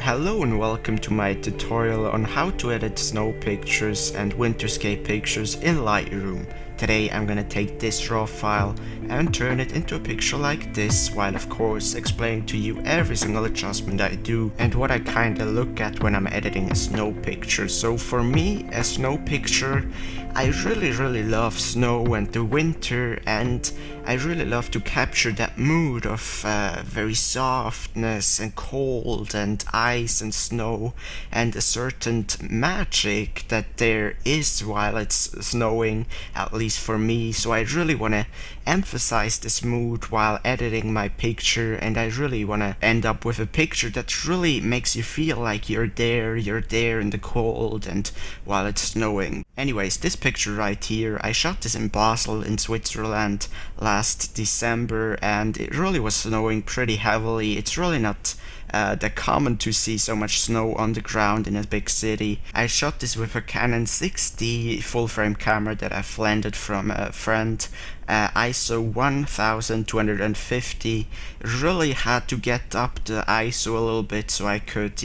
Hello and welcome to my tutorial on how to edit snow pictures and winterscape pictures in Lightroom. Today I'm gonna take this raw file and turn it into a picture like this, while of course explaining to you every single adjustment I do and what I kinda look at when I'm editing a snow picture. So for me, a snow picture, I really love snow and the winter, and I really love to capture that mood of very softness and cold and ice and snow and a certain magic that there is while it's snowing, at least for me. So I really want to emphasize this mood while editing my picture, and I really want to end up with a picture that really makes you feel like you're there in the cold and while it's snowing. Anyways, this picture right here, I shot this in Basel in Switzerland last December, and it really was snowing pretty heavily. It's really not that common to see so much snow on the ground in a big city. I shot this with a Canon 6D full frame camera that I've lended from a friend. ISO 1250. Really had to get up the ISO a little bit so I could,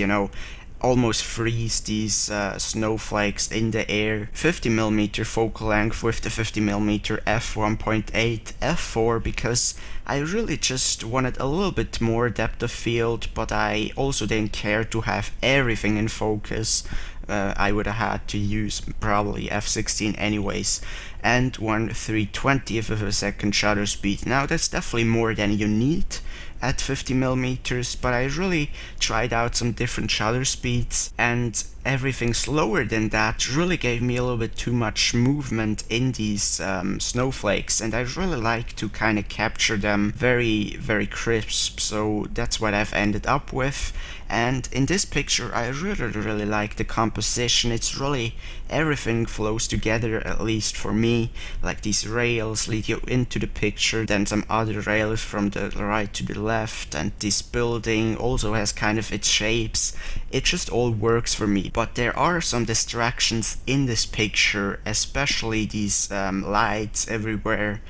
almost freeze these snowflakes in the air. 50mm focal length with the 50mm f1.8 f4 because I really just wanted a little bit more depth of field, but I also didn't care to have everything in focus. I would have had to use probably f16 anyways, and 1/320th of a second shutter speed. Now that's definitely more than you need at 50mm, but I really tried out some different shutter speeds, and everything slower than that really gave me a little bit too much movement in these snowflakes, and I really like to kind of capture them very crisp, so that's what I've ended up with. And in this picture I really like the composition. It's really, everything flows together, at least for me. Like these rails lead you into the picture, then some other rails from the right to the left, and this building also has kind of its shapes. It just all works for me. But there are some distractions in this picture, especially these lights everywhere.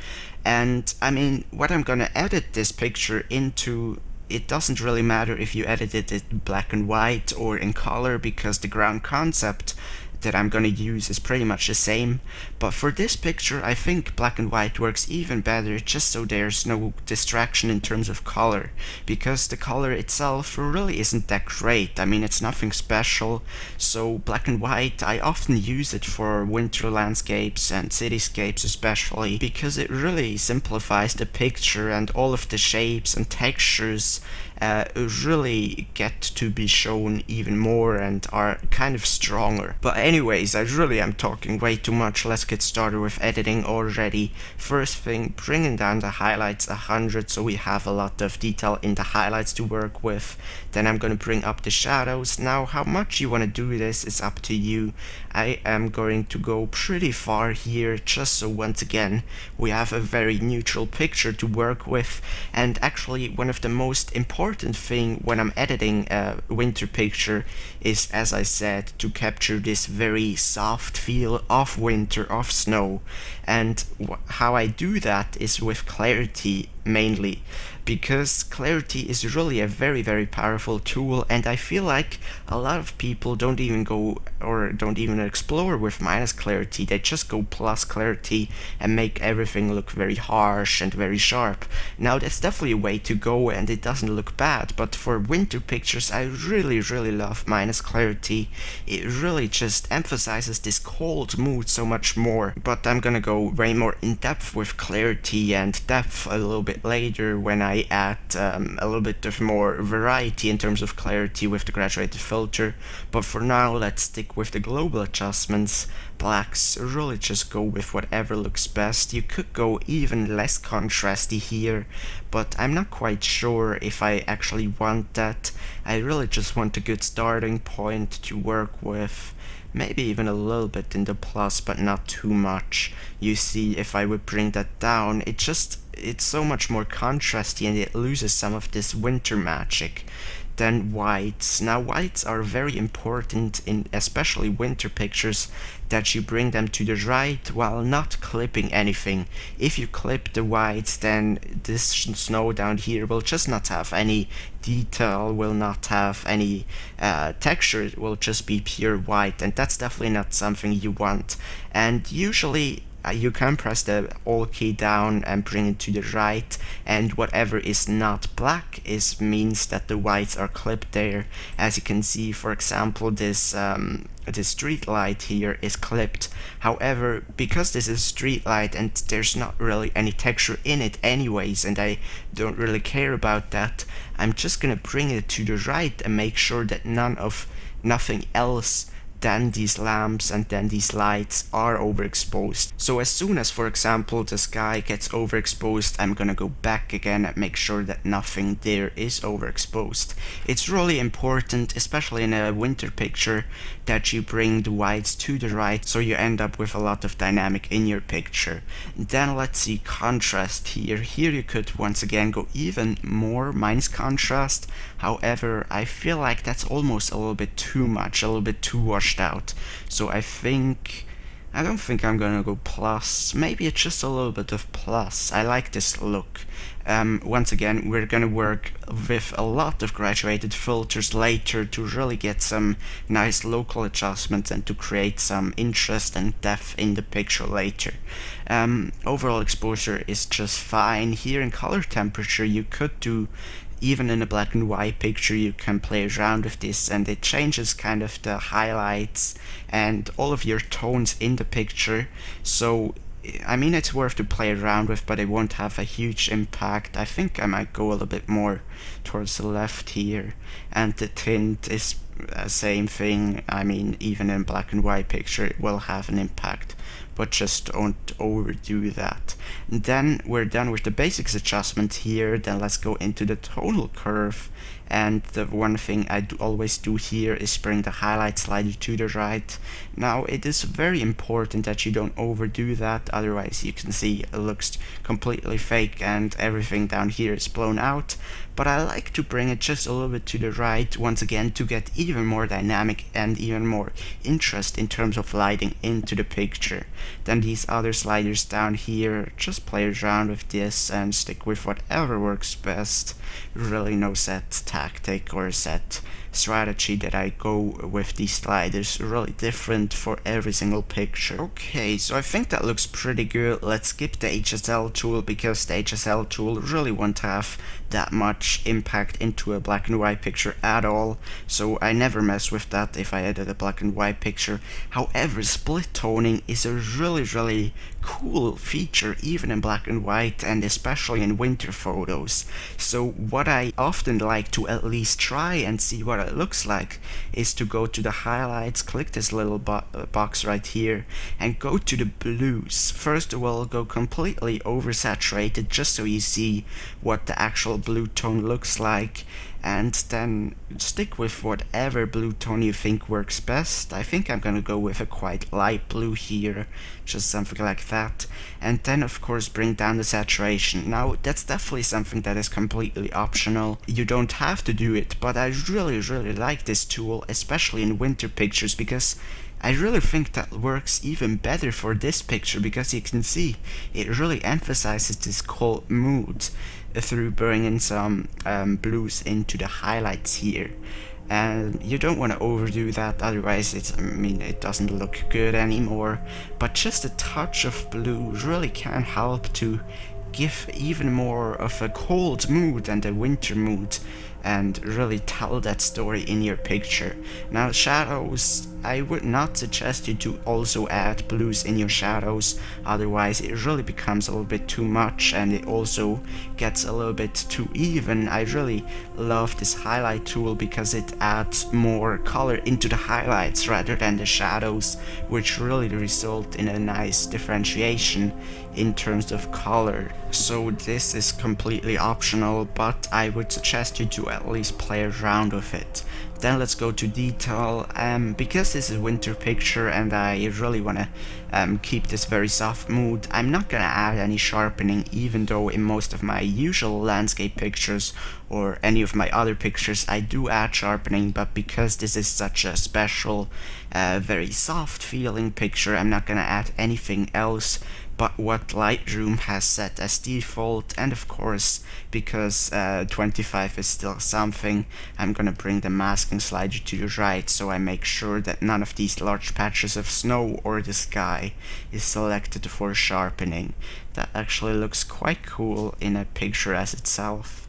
And I mean, what I'm gonna edit this picture into, it doesn't really matter if you edited it in black and white or in color, because the ground concept that I'm gonna use is pretty much the same. But for this picture I think black and white works even better, just so there's no distraction in terms of color, because the color itself really isn't that great. I mean, it's nothing special. So black and white, I often use it for winter landscapes and cityscapes especially, because it really simplifies the picture, and all of the shapes and textures really get to be shown even more and are kind of stronger. But anyways, I really am talking way too much. Let's get started with editing already. First thing, bringing down the highlights 100 so we have a lot of detail in the highlights to work with. Then I'm going to bring up the shadows. Now how much you want to do this is up to you. I am going to go pretty far here, just so once again we have a very neutral picture to work with. And actually one of the most important thing when I'm editing a winter picture is, as I said, to capture this very soft feel of winter, of snow. And how I do that is with clarity mainly, because clarity is really a very powerful tool, and I feel like a lot of people don't even go or don't even explore with minus clarity. They just go plus clarity and make everything look very harsh and very sharp. Now that's definitely a way to go, and it doesn't look bad, but for winter pictures I really love minus clarity. It really just emphasizes this cold mood so much more. But I'm gonna go way more in depth with clarity and depth a little bit later when I add a little bit of more variety in terms of clarity with the graduated filter. But for now, let's stick with the global adjustments. Blacks, really just go with whatever looks best. You could go even less contrasty here, but I'm not quite sure if I actually want that. I really just want a good starting point to work with. Maybe even a little bit in the plus, but not too much. You see, if I would bring that down, it's so much more contrasty and it loses some of this winter magic. Then whites. Now whites are very important in especially winter pictures, that you bring them to the right while not clipping anything. If you clip the whites, then this snow down here will just not have any detail, will not have any texture, it will just be pure white, and that's definitely not something you want. And usually you can press the Alt key down and bring it to the right, and whatever is not black means that the whites are clipped there. As you can see, for example, this street light here is clipped. However, because this is street light and there's not really any texture in it anyways, and I don't really care about that, I'm just gonna bring it to the right and make sure that nothing else than these lamps and then these lights are overexposed. So as soon as, for example, the sky gets overexposed, I'm gonna go back again and make sure that nothing there is overexposed. It's really important, especially in a winter picture, that you bring the whites to the right so you end up with a lot of dynamic in your picture. Then let's see contrast here. Here you could once again go even more minus contrast. However, I feel like that's almost a little bit too much, a little bit too washed out. So I don't think I'm gonna go plus. Maybe it's just a little bit of plus. I like this look. Once again, we're gonna work with a lot of graduated filters later to really get some nice local adjustments and to create some interest and depth in the picture later. Overall exposure is just fine. Here in color temperature, you could do, even in a black and white picture, you can play around with this, and it changes kind of the highlights and all of your tones in the picture. So I mean, it's worth to play around with, but it won't have a huge impact. I think I might go a little bit more towards the left here, and the tint is same thing. I mean, even in black and white picture it will have an impact, but just don't overdo that. And then we're done with the basics adjustment here. Then let's go into the tonal curve, and the one thing I always do here is bring the highlight slider to the right. Now it is very important that you don't overdo that, otherwise you can see it looks completely fake and everything down here is blown out. But I like to bring it just a little bit to the right, once again, to get even more dynamic and even more interest in terms of lighting into the picture. Then these other sliders down here, just play around with this and stick with whatever works best. Really no set tactic or set strategy that I go with these sliders, really different for every single picture. Okay, so I think that looks pretty good. Let's skip the HSL tool, because the HSL tool really won't have that much impact into a black and white picture at all, so I never mess with that if I edit a black and white picture. However, split toning is a really cool feature even in black and white, and especially in winter photos. So what I often like to at least try and see what it looks like is to go to the highlights, click this little box right here, and go to the blues. First of all, go completely oversaturated just so you see what the actual blue tone looks like, and then stick with whatever blue tone you think works best. I think I'm gonna go with a quite light blue here, just something like that. And then of course bring down the saturation. Now that's definitely something that is completely optional. You don't have to do it, but I really like this tool, especially in winter pictures, because I really think that works even better for this picture, because you can see it really emphasizes this cold mood through bringing some blues into the highlights here. And you don't want to overdo that, otherwise it doesn't look good anymore. But just a touch of blue really can help to give even more of a cold mood and a winter mood, and really tell that story in your picture. Now shadows, I would not suggest you to also add blues in your shadows, otherwise it really becomes a little bit too much and it also gets a little bit too even. I really love this highlight tool because it adds more color into the highlights rather than the shadows, which really result in a nice differentiation in terms of color. So this is completely optional, but I would suggest you to at least play around with it. Then let's go to detail. Because this is a winter picture and I really want to keep this very soft mood, I'm not gonna add any sharpening, even though in most of my usual landscape pictures or any of my other pictures I do add sharpening, but because this is such a special, very soft feeling picture, I'm not gonna add anything else but what Lightroom has set as default. And of course, because 25 is still something, I'm gonna bring the masking slider to the right so I make sure that none of these large patches of snow or the sky is selected for sharpening. That actually looks quite cool in a picture as itself.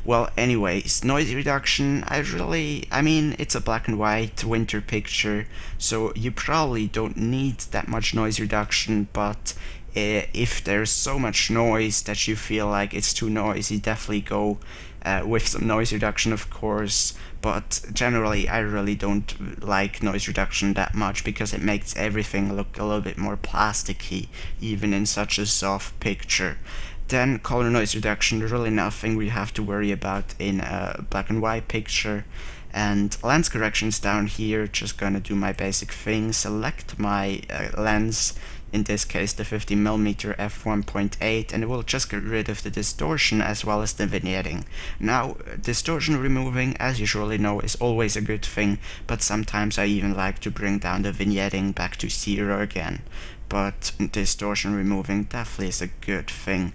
Well, anyways, noise reduction, I mean, it's a black and white winter picture, so you probably don't need that much noise reduction, but if there's so much noise that you feel like it's too noisy, definitely go with some noise reduction, of course. But generally, I really don't like noise reduction that much because it makes everything look a little bit more plasticky, even in such a soft picture. Then color noise reduction, really nothing we have to worry about in a black and white picture. And lens corrections down here, just gonna do my basic thing, select my lens, in this case the 50mm f1.8, and it will just get rid of the distortion as well as the vignetting. Now, distortion removing, as you surely know, is always a good thing, but sometimes I even like to bring down the vignetting back to 0 again. But distortion removing definitely is a good thing.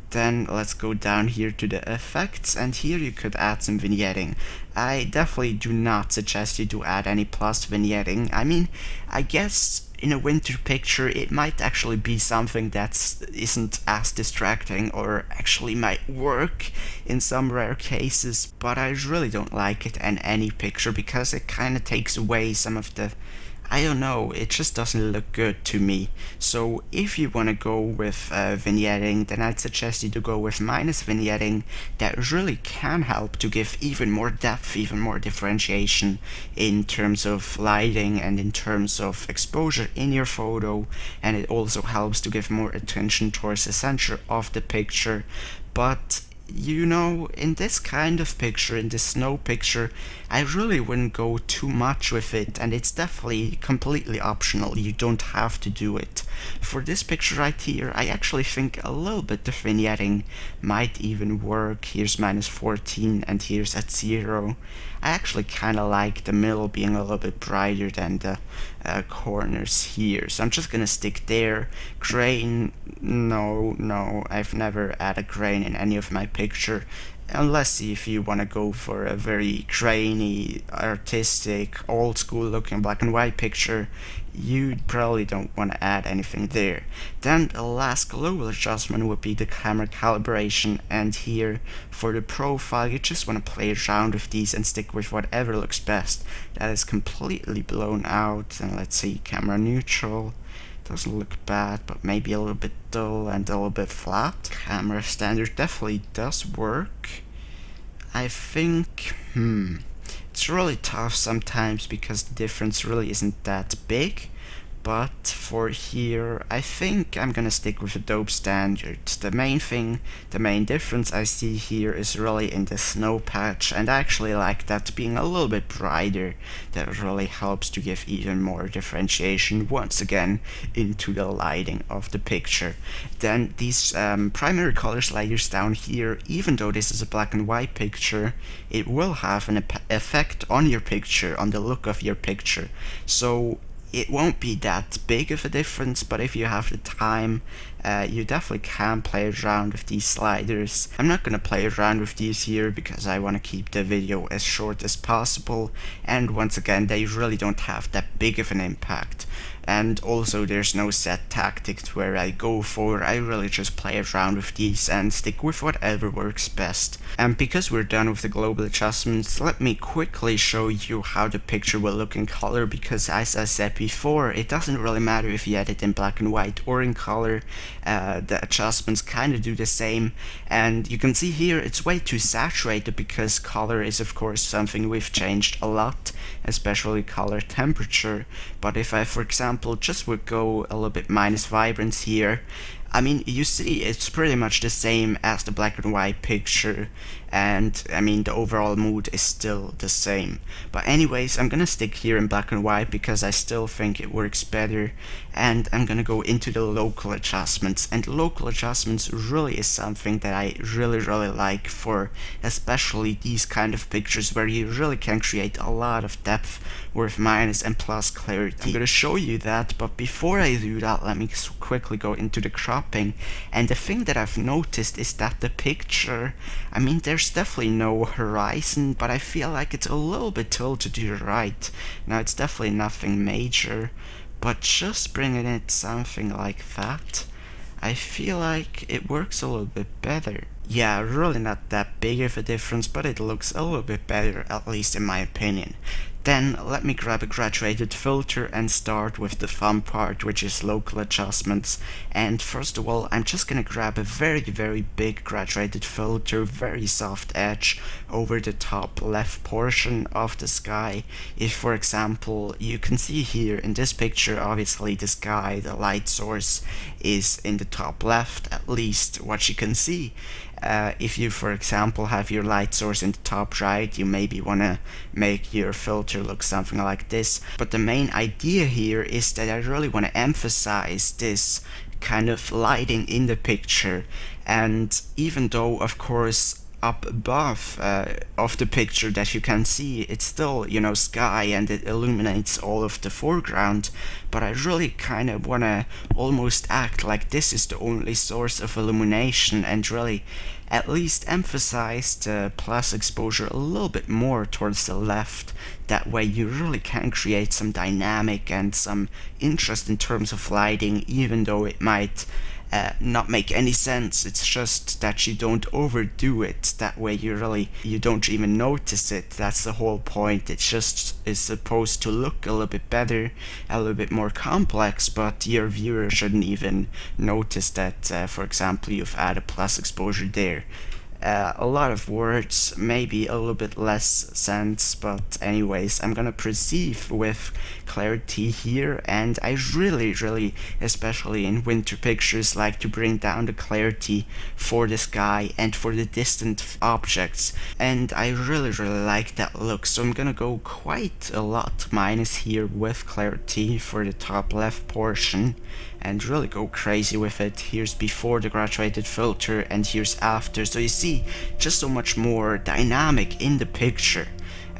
Then let's go down here to the effects, and here you could add some vignetting. I definitely do not suggest you to add any plus vignetting. I mean, I guess in a winter picture it might actually be something that isn't as distracting, or actually might work in some rare cases, but I really don't like it in any picture because it kind of takes away some of the, I don't know, it just doesn't look good to me. So if you want to go with vignetting, then I'd suggest you to go with minus vignetting. That really can help to give even more depth, even more differentiation in terms of lighting and in terms of exposure in your photo, and it also helps to give more attention towards the center of the picture. But you know, in this kind of picture, in this snow picture, I really wouldn't go too much with it, and it's definitely completely optional. You don't have to do it. For this picture right here, I actually think a little bit of vignetting might even work. Here's -14 and here's at 0. I actually kind of like the middle being a little bit brighter than the corners here, so I'm just gonna stick there. Grain, no, I've never added grain in any of my picture, unless if you want to go for a very grainy, artistic, old school looking black and white picture, you probably don't want to add anything there. Then the last global adjustment would be the camera calibration, and here for the profile you just want to play around with these and stick with whatever looks best. That is completely blown out, and let's see, camera neutral. Doesn't look bad, but maybe a little bit dull and a little bit flat. Camera standard definitely does work. I think, it's really tough sometimes because the difference really isn't that big. But for here, I think I'm gonna stick with Adobe standard. The main difference I see here is really in the snow patch, and I actually like that being a little bit brighter. That really helps to give even more differentiation once again into the lighting of the picture. Then these primary color sliders down here, even though this is a black and white picture, it will have an effect on your picture, on the look of your picture. So it won't be that big of a difference, but if you have the time, you definitely can play around with these sliders. I'm not gonna play around with these here because I want to keep the video as short as possible, and once again, they really don't have that big of an impact. And also there's no set tactic where I go for. I really just play around with these and stick with whatever works best. And because we're done with the global adjustments, let me quickly show you how the picture will look in color, because as I said before, it doesn't really matter if you edit in black and white or in color. The adjustments kind of do the same, and you can see here it's way too saturated because color is of course something we've changed a lot, especially color temperature. But if I, for example, just would go a little bit minus vibrance here, I mean, you see it's pretty much the same as the black and white picture, and I mean the overall mood is still the same. But anyways, I'm gonna stick here in black and white because I still think it works better, and I'm gonna go into the local adjustments. And local adjustments really is something that I really like for especially these kind of pictures where you really can create a lot of depth with minus and plus clarity. I'm gonna show you that, but before I do that, let me quickly go into the cropping. And the thing that I've noticed is that the picture, I mean there's definitely no horizon, but I feel like it's a little bit tilted to the right. Now it's definitely nothing major, but just bringing it something like that, I feel like it works a little bit better. Yeah, really not that big of a difference, but it looks a little bit better, at least in my opinion. Then let me grab a graduated filter and start with the fun part, which is local adjustments. And first of all, I'm just gonna grab a very big graduated filter, very soft edge over the top left portion of the sky. If, for example, you can see here in this picture, obviously the sky, the light source is in the top left, at least what you can see. If you, for example, have your light source in the top right, you maybe want to make your filter look something like this. But the main idea here is that I really want to emphasize this kind of lighting in the picture. And even though, of course, up above of the picture that you can see, it's still, you know, sky and it illuminates all of the foreground, but I really kind of want to almost act like this is the only source of illumination and really at least emphasize the plus exposure a little bit more towards the left. That way you really can create some dynamic and some interest in terms of lighting, even though it might not make any sense. It's just that you don't overdo it. That way you don't even notice it. That's the whole point. It just is supposed to look a little bit better, a little bit more complex, but your viewer shouldn't even notice that, for example, you've added plus exposure there. A lot of words, maybe a little bit less sense, but anyways, I'm gonna proceed with clarity here, and I really, especially in winter pictures, like to bring down the clarity for the sky and for the distant objects, and I really like that look, so I'm gonna go quite a lot minus here with clarity for the top left portion and really go crazy with it. Here's before the graduated filter and here's after, so you see just so much more dynamic in the picture,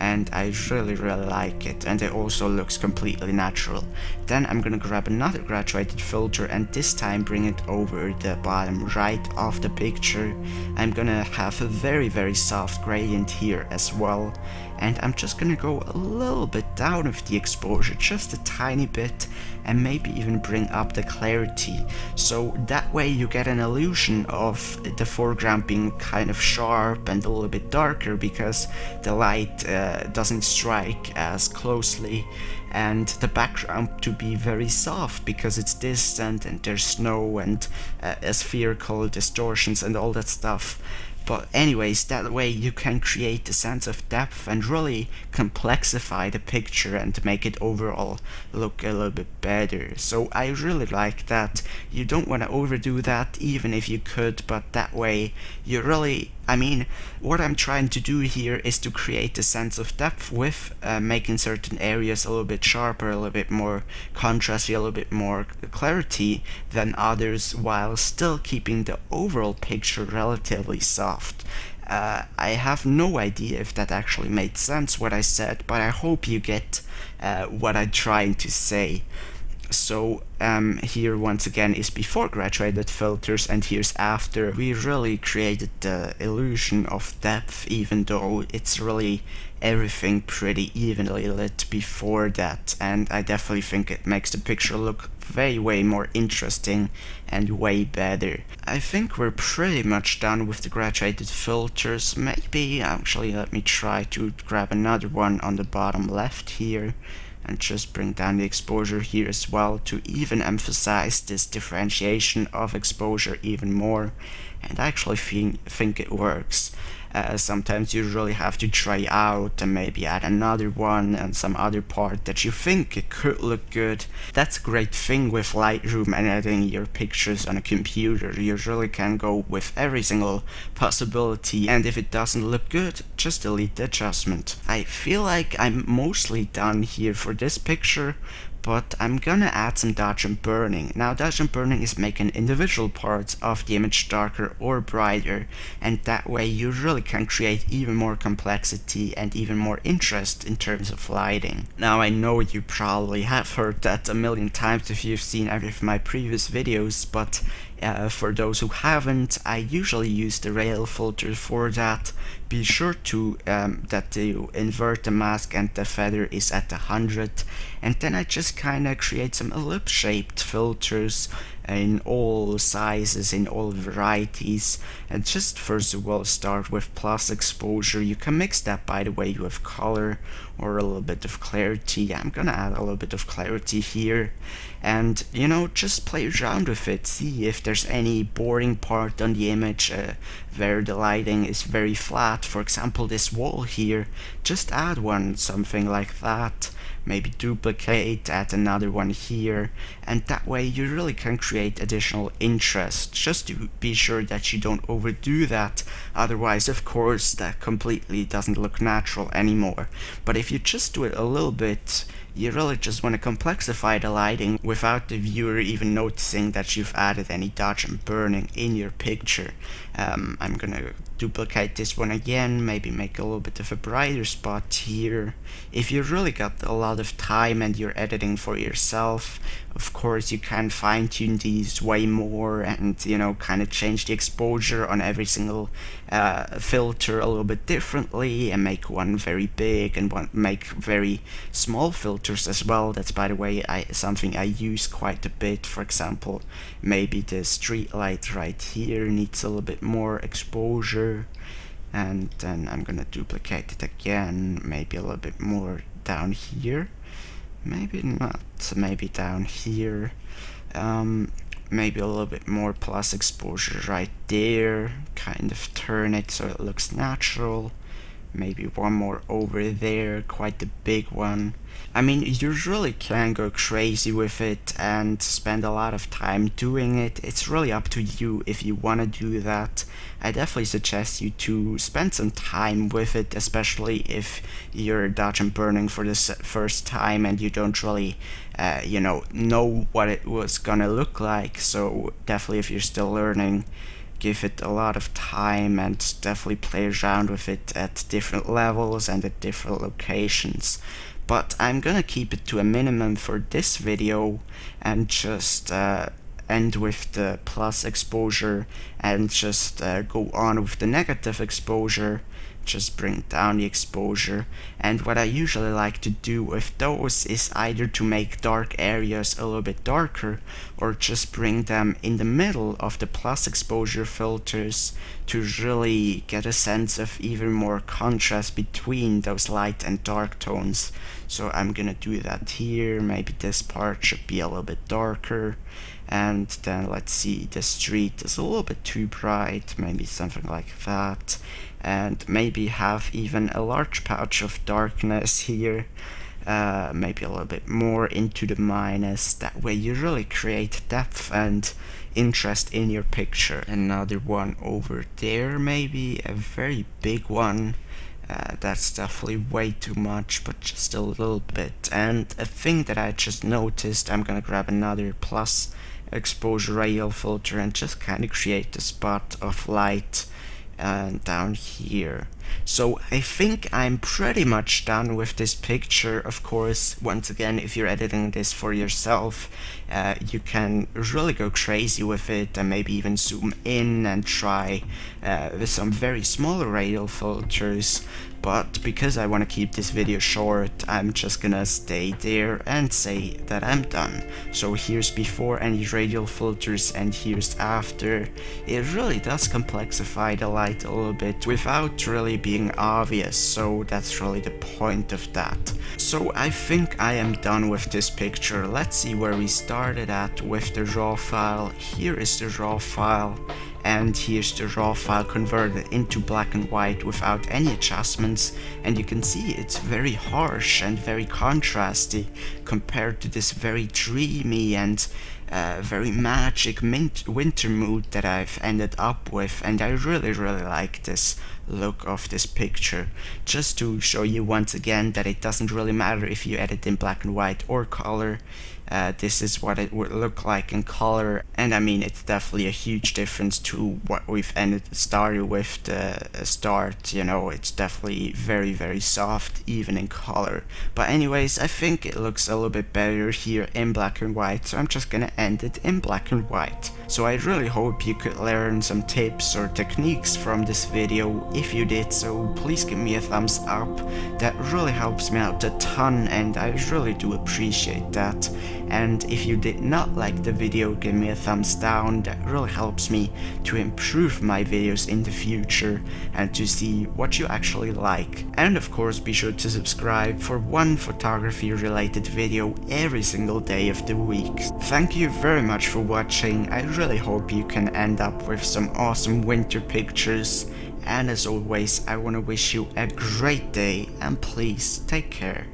and I really like it, and it also looks completely natural. Then I'm gonna grab another graduated filter and this time bring it over the bottom right of the picture. I'm gonna have a very soft gradient here as well, and I'm just gonna go a little bit down with the exposure, just a tiny bit, and maybe even bring up the clarity, so that way you get an illusion of the foreground being kind of sharp and a little bit darker because the light doesn't strike as closely, and the background to be very soft because it's distant and there's snow and spherical distortions and all that stuff. But anyways, that way you can create a sense of depth and really complexify the picture and make it overall look a little bit better. So I really like that. You don't want to overdo that even if you could, but that way you really, I mean, what I'm trying to do here is to create a sense of depth with making certain areas a little bit sharper, a little bit more contrasty, a little bit more clarity than others, while still keeping the overall picture relatively soft. I have no idea if that actually made sense what I said, but I hope you get what I'm trying to say. So here once again is before graduated filters and here's after. We really created the illusion of depth, even though it's really everything pretty evenly lit before that, and I definitely think it makes the picture look way more interesting and way better. I think we're pretty much done with the graduated filters. Maybe actually let me try to grab another one on the bottom left here. and just bring down the exposure here as well to even emphasize this differentiation of exposure even more. And I actually think it works. Sometimes you really have to try out and maybe add another one and some other part that you think it could look good. That's a great thing with Lightroom and editing your pictures on a computer. You really can go with every single possibility, and if it doesn't look good, just delete the adjustment. I feel like I'm mostly done here for this picture, but I'm gonna add some dodge and burning. Now, dodge and burning is making individual parts of the image darker or brighter, and that way you really can create even more complexity and even more interest in terms of lighting. Now, I know you probably have heard that a million times if you've seen any of my previous videos, but for those who haven't, I usually use the rail filter for that. Be sure to that you invert the mask and the feather is at 100, and then I just kinda create some ellipse shaped filters in all sizes, in all varieties, and just first of all start with plus exposure. You can mix that, by the way, with color or a little bit of clarity. I'm gonna add a little bit of clarity here, and you know, just play around with it, see if there's any boring part on the image where the lighting is very flat. For example, this wall here, just add one, something like that. Maybe duplicate, add another one here, and that way you really can create additional interest. Just to be sure that you don't overdo that, otherwise of course that completely doesn't look natural anymore. But if you just do it a little bit, you really just want to complexify the lighting without the viewer even noticing that you've added any dodge and burning in your picture. I'm gonna duplicate this one again, maybe make a little bit of a brighter spot here. If you really got a lot of time and you're editing for yourself, of course you can fine-tune these way more and, you know, kind of change the exposure on every single filter a little bit differently, and make one very big and one make very small filters as well. That's, by the way, something I use quite a bit. For example, maybe the street light right here needs a little bit more exposure, and then I'm gonna duplicate it again, maybe a little bit more down here, maybe not, maybe down here, maybe a little bit more plus exposure right there, kind of turn it so it looks natural. Maybe one more over there, quite a big one. I mean, you really can go crazy with it and spend a lot of time doing it. It's really up to you if you want to do that. I definitely suggest you to spend some time with it, especially if you're dodge and burning for the first time and you don't really know what it was gonna look like. So definitely, if you're still learning, give it a lot of time and definitely play around with it at different levels and at different locations. But I'm gonna keep it to a minimum for this video and just end with the plus exposure and just go on with the negative exposure. Just bring down the exposure, and what I usually like to do with those is either to make dark areas a little bit darker or just bring them in the middle of the plus exposure filters to really get a sense of even more contrast between those light and dark tones. So I'm gonna do that here. Maybe this part should be a little bit darker, and then let's see, the street is a little bit too bright, maybe something like that, and maybe have even a large patch of darkness here, maybe a little bit more into the minus. That way you really create depth and interest in your picture. Another one over there, maybe a very big one. That's definitely way too much, but just a little bit. And a thing that I just noticed, I'm gonna grab another plus exposure rail filter and just kind of create a spot of light down here. So I think I'm pretty much done with this picture. Of course, once again, if you're editing this for yourself, you can really go crazy with it and maybe even zoom in and try with some very small radial filters. But because I want to keep this video short, I'm just gonna stay there and say that I'm done. So here's before any radial filters and here's after. It really does complexify the light a little bit without really being obvious, so that's really the point of that. So I think I am done with this picture. Let's see where we started at with the raw file. Here is the raw file, and here's the raw file converted into black and white without any adjustments, and you can see it's very harsh and very contrasty compared to this very dreamy and very magic winter mood that I've ended up with, and I really like this look of this picture. Just to show you once again that it doesn't really matter if you edit in black and white or color. This is what it would look like in color, and I mean it's definitely a huge difference to what we've started with the start. You know, it's definitely very soft even in color. But anyways, I think it looks a little bit better here in black and white, so I'm just gonna end it in black and white. So I really hope you could learn some tips or techniques from this video. If you did so, please give me a thumbs up. That really helps me out a ton, and I really do appreciate that. And if you did not like the video, give me a thumbs down. That really helps me to improve my videos in the future and to see what you actually like. And of course, be sure to subscribe for one photography related video every single day of the week. Thank you very much for watching. I really hope you can end up with some awesome winter pictures. And as always, I want to wish you a great day, and please take care.